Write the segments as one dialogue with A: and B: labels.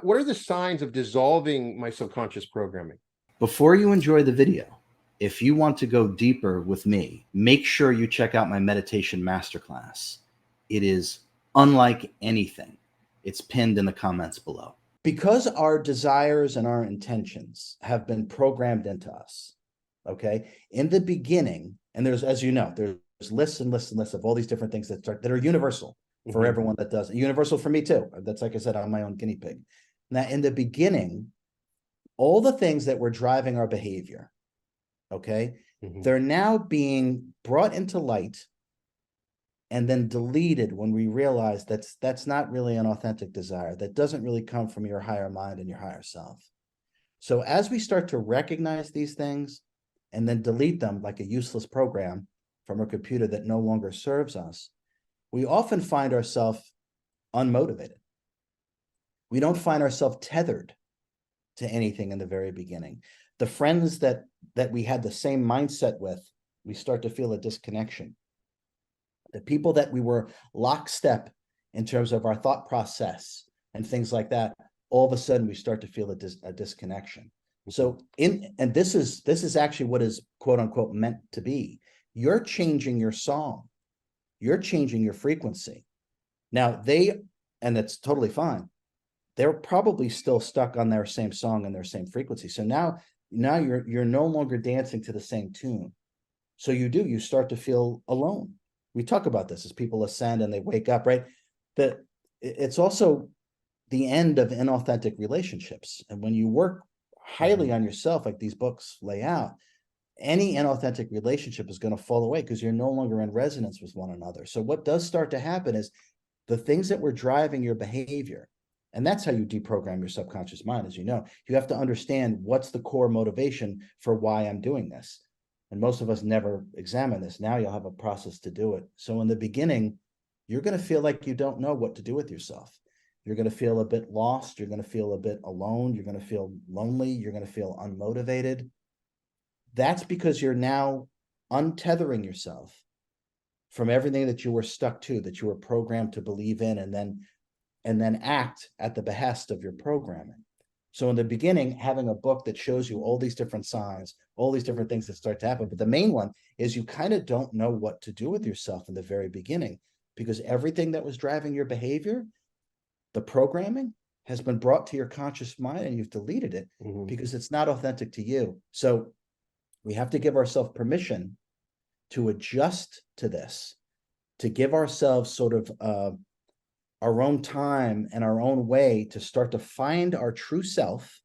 A: What are the signs of dissolving my subconscious programming?
B: Before you enjoy the video, if you want to go deeper with me, make sure you check out my meditation masterclass. It is unlike anything. It's pinned in the comments below. Because our desires and our intentions have been programmed into us, okay, in the beginning, and there's, as you know, there's lists and lists and lists of all these different things that are universal for everyone that does it. Universal for me too. That's, like I said, I'm my own guinea pig. Now, in the beginning, all the things that were driving our behavior, okay, they're now being brought into light and then deleted when we realize that's not really an authentic desire. That doesn't really come from your higher mind and your higher self. So as we start to recognize these things and then delete them like a useless program from our computer that no longer serves us, we often find ourselves unmotivated. We don't find ourselves tethered to anything in the very beginning. The friends that we had the same mindset with, we start to feel a disconnection. The people that we were lockstep in terms of our thought process and things like that, all of a sudden we start to feel a disconnection. So and this is actually what is quote unquote meant to be. You're changing your song. You're changing your frequency. Now and it's totally fine. They're probably still stuck on their same song and their same frequency. So now you're no longer dancing to the same tune. So you start to feel alone. We talk about this as people ascend and they wake up, right? That it's also the end of inauthentic relationships. And when you work highly on yourself, like these books lay out, any inauthentic relationship is going to fall away because you're no longer in resonance with one another. So what does start to happen is the things that were driving your behavior, and that's how you deprogram your subconscious mind, as you know. You have to understand what's the core motivation for why I'm doing this. And most of us never examine this. Now you'll have a process to do it. So in the beginning, you're going to feel like you don't know what to do with yourself. You're going to feel a bit lost. You're going to feel a bit alone. You're going to feel lonely. You're going to feel unmotivated. That's because you're now untethering yourself from everything that you were stuck to, that you were programmed to believe in, and then act at the behest of your programming. So in the beginning, having a book that shows you all these different signs, all these different things that start to happen. But the main one is you kind of don't know what to do with yourself in the very beginning, because everything that was driving your behavior, the programming, has been brought to your conscious mind and you've deleted it because it's not authentic to you. So we have to give ourselves permission to adjust to this, to give ourselves sort of our own time and our own way to start to find our true self.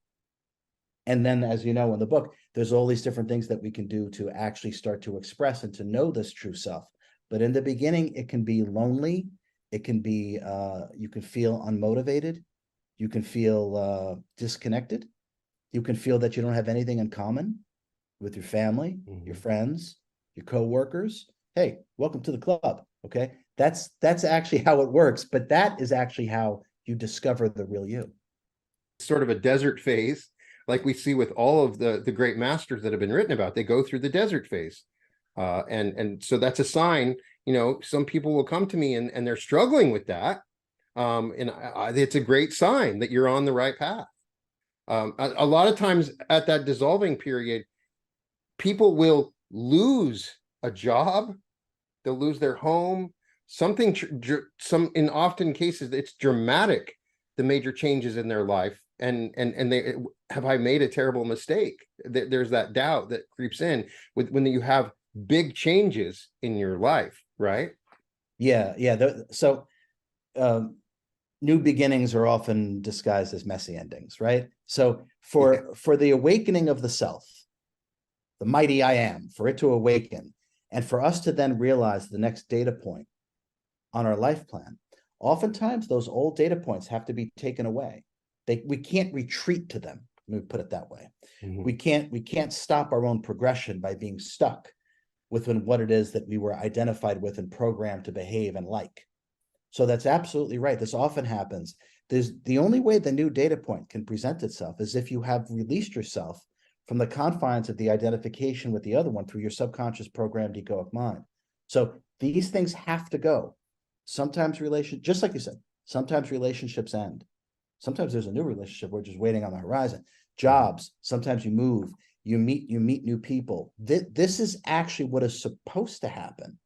B: And then, as you know, in the book, there's all these different things that we can do to actually start to express and to know this true self. But in the beginning, it can be lonely. It can be, you can feel unmotivated. You can feel disconnected. You can feel that you don't have anything in common with your family, your friends, your coworkers. Hey, welcome to the club. Okay. That's actually how it works, but that is actually how you discover the real you.
A: Sort of a desert phase, like we see with all of the great masters that have been written about. They go through the desert phase, and so that's a sign. Some people will come to me and they're struggling with that, and it's a great sign that you're on the right path. A lot of times at that dissolving period, people will lose a job, they'll lose their home. Something, in often cases, it's dramatic, the major changes in their life, and they have, I made a terrible mistake. There's that doubt that creeps in when you have big changes in your life, right?
B: Yeah. So new beginnings are often disguised as messy endings, right? So for the awakening of the self, the mighty I am, for it to awaken, and for us to then realize the next data point on our life plan, oftentimes those old data points have to be taken away. We can't retreat to them. Let me put it that way. We can't stop our own progression by being stuck within what it is that we were identified with and programmed to behave and like. So that's absolutely right. This often happens. The only way the new data point can present itself is if you have released yourself from the confines of the identification with the other one through your subconscious programmed egoic mind. So these things have to go. Sometimes just like you said, sometimes relationships end. Sometimes there's a new relationship, we're just waiting on the horizon. Jobs, sometimes you move, you meet new people. This is actually what is supposed to happen,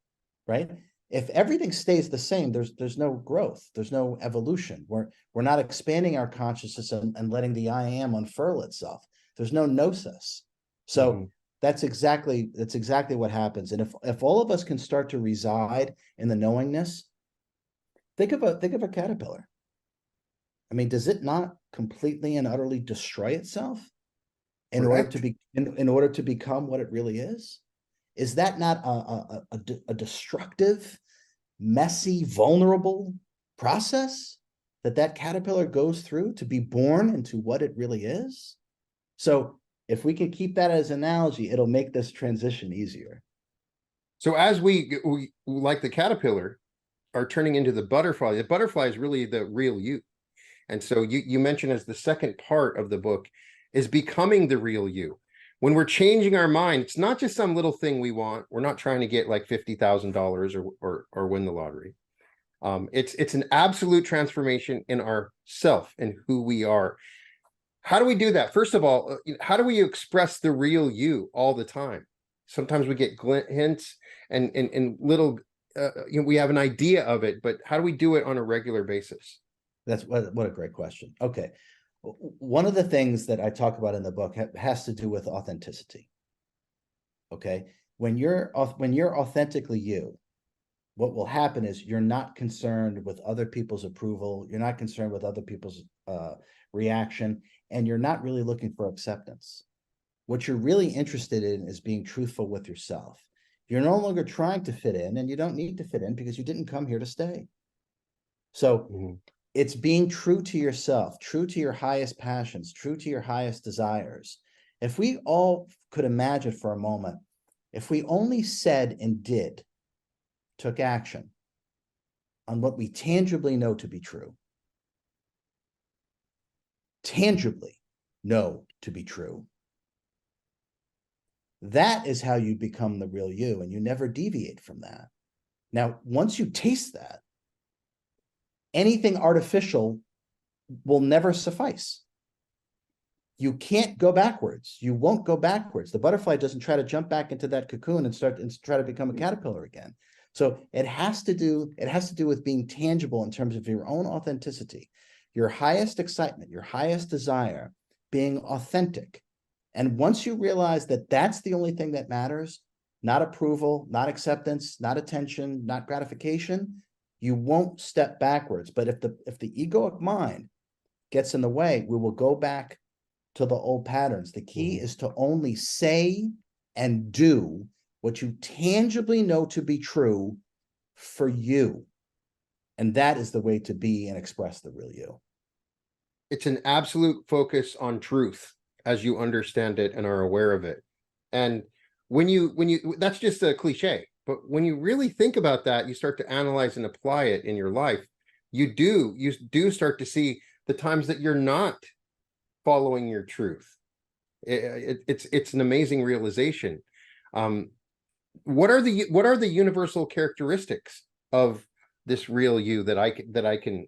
B: right? If everything stays the same, there's no growth, there's no evolution. We're not expanding our consciousness and letting the I am unfurl itself. There's no gnosis. So that's exactly what happens. And if all of us can start to reside in the knowingness, think of a caterpillar. I mean, does it not completely and utterly destroy itself in order to
A: Correct.
B: be in order to become what it really is? Is that not a destructive, messy, vulnerable process that caterpillar goes through to be born into what it really is? So if we can keep that as an analogy, it'll make this transition easier.
A: So as we like the caterpillar are turning into the butterfly is really the real you. And so you mentioned as the second part of the book is becoming the real you. When we're changing our mind, it's not just some little thing we want. We're not trying to get like $50,000 or win the lottery. It's an absolute transformation in ourself and who we are. How do we do that? First of all, how do we express the real you all the time? Sometimes we get hints and little, we have an idea of it, but how do we do it on a regular basis?
B: That's what a great question. Okay. One of the things that I talk about in the book has to do with authenticity. Okay. When you're authentically you, what will happen is you're not concerned with other people's approval. You're not concerned with other people's reaction, and you're not really looking for acceptance. What you're really interested in is being truthful with yourself. You're no longer trying to fit in, and you don't need to fit in because you didn't come here to stay. So it's being true to yourself, true to your highest passions, true to your highest desires. If we all could imagine for a moment, if we only said and took action on what we tangibly know to be true, tangibly know to be true, that is how you become the real you, and you never deviate from that. Now, once you taste that, anything artificial will never suffice. You can't go backwards. You won't go backwards. The butterfly doesn't try to jump back into that cocoon and try to become a caterpillar again. So it has to do with being tangible in terms of your own authenticity, your highest excitement, your highest desire, being authentic. And once you realize that that's the only thing that matters, not approval, not acceptance, not attention, not gratification, you won't step backwards. But if the egoic mind gets in the way, we will go back to the old patterns. The key is to only say and do what you tangibly know to be true for you. And that is the way to be and express the real you.
A: It's an absolute focus on truth as you understand it and are aware of it. And when you that's just a cliche, but when you really think about that, you start to analyze and apply it in your life. You do start to see the times that you're not following your truth. It's an amazing realization. What are the universal characteristics of this real you that I can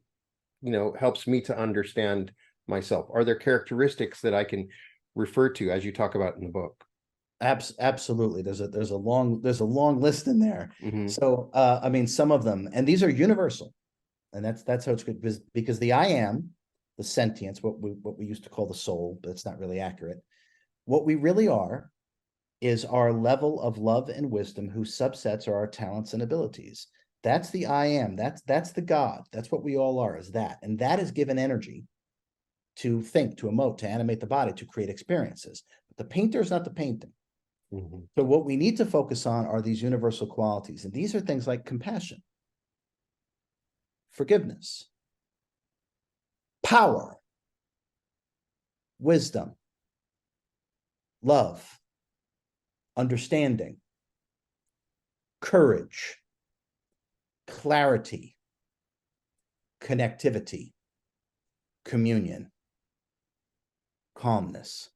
A: helps me to understand myself? Are there characteristics that I can refer to as you talk about in the book?
B: Absolutely. There's a long list in there. So I mean, some of them, and these are universal, and that's how it's good, because the I am, the sentience, what we used to call the soul, but it's not really accurate. What we really are is our level of love and wisdom, whose subsets are our talents and abilities. That's the I am. That's the God. That's what we all are, is that. And that is given energy to think, to emote, to animate the body, to create experiences. But the painter is not the painting. So what we need to focus on are these universal qualities. And these are things like compassion, forgiveness, power, wisdom, love, understanding, courage, clarity, connectivity, communion, calmness.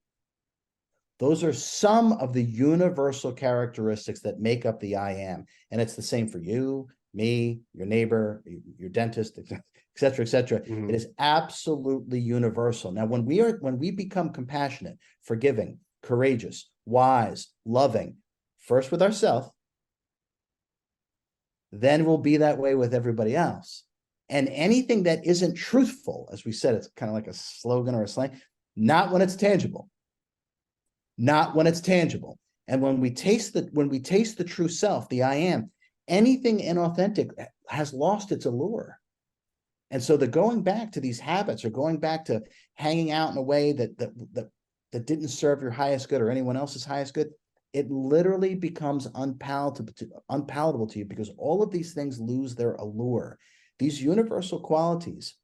B: Those are some of the universal characteristics that make up the I am. And it's the same for you, me, your neighbor, your dentist.
C: cetera, et cetera.
A: Mhm.
C: It is absolutely universal. Now, when we become compassionate, forgiving, courageous, wise, loving, first with ourselves, then we'll be that way with everybody else. And anything that isn't truthful, as we said, it's kind of like a slogan or a slang, not when it's tangible. Not when it's tangible. And when we taste the true self, the I am, anything inauthentic has lost its allure. And so the going back to these habits, or going back to hanging out in a way that didn't serve your highest good or anyone else's highest good, it literally becomes unpalatable to you, because all of these things lose their allure. These universal qualities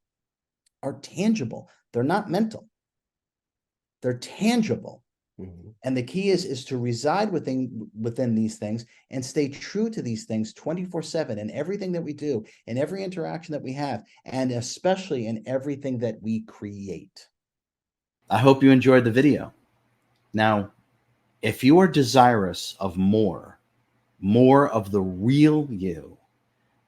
C: are tangible. They're not mental. They're tangible.
A: Mhm.
C: And the key is to reside within these things and stay true to these things 24/7 in everything that we do, in every interaction that we have, and especially in everything that we create.
B: I hope you enjoyed the video. Now, if you are desirous of more of the real you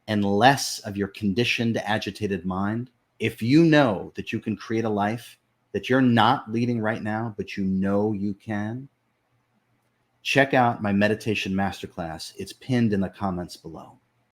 B: and less of your conditioned, agitated mind, if you know that you can create a life that you're not leading right now, but you know you can, check out my meditation masterclass. It's pinned in the comments below.